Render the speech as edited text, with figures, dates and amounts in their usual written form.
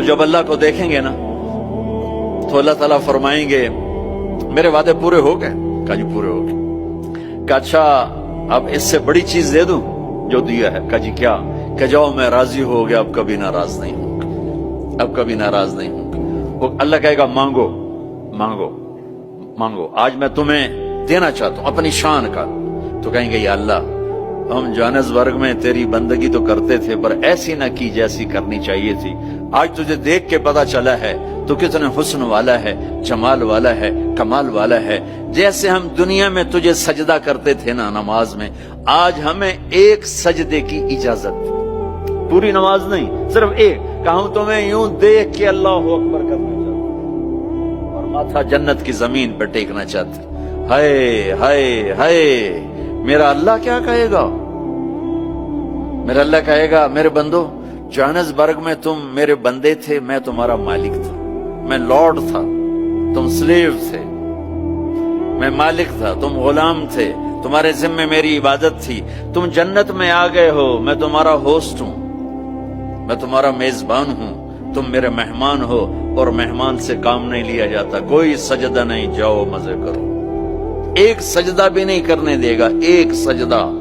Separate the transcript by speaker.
Speaker 1: تو جب اللہ کو دیکھیں گے نا تو اللہ تعالیٰ فرمائیں گے میرے وعدے پورے ہو گئے؟ کہا جی پورے ہو گئے۔ کہا اچھا اب اس سے بڑی چیز دے دوں جو دیا ہے؟ کہا جی کیا؟ کہ جاؤ میں راضی ہو گیا، اب کبھی ناراض نہیں ہوں گا، اب کبھی ناراض نہیں ہوں گا۔ وہ اللہ کہے گا مانگو مانگو مانگو، آج میں تمہیں دینا چاہتا ہوں اپنی شان کا۔ تو کہیں گے یا اللہ ہم جوہانسبرگ میں تیری بندگی تو کرتے تھے پر ایسی نہ کی جیسی کرنی چاہیے تھی، آج تجھے دیکھ کے پتا چلا ہے تو کتنے حسن والا ہے، جمال والا ہے، کمال والا ہے۔ جیسے ہم دنیا میں تجھے سجدہ کرتے تھے نا نماز میں، آج ہمیں ایک سجدے کی اجازت، پوری نماز نہیں صرف ایک، کہ ہم تمہیں یوں دیکھ کے اللہ اکبر کرنا چاہتے اور ماتھا جنت کی زمین پہ ٹیکنا چاہتے۔ ہائے ہائے ہائے، میرا اللہ کیا کہے گا؟ میرا اللہ کہے گا میرے بندو جوہانسبرگ میں تم میرے بندے تھے، میں تمہارا مالک تھا، میں لارڈ تھا، تم سلیو تھے، میں مالک تھا، تم غلام تھے، تمہارے ذمہ میری عبادت تھی، تم جنت میں آ گئے ہو، میں تمہارا ہوسٹ ہوں، میں تمہارا میزبان ہوں، تم میرے مہمان ہو، اور مہمان سے کام نہیں لیا جاتا، کوئی سجدہ نہیں، جاؤ مزے کرو، ایک سجدہ بھی نہیں کرنے دے گا، ایک سجدہ۔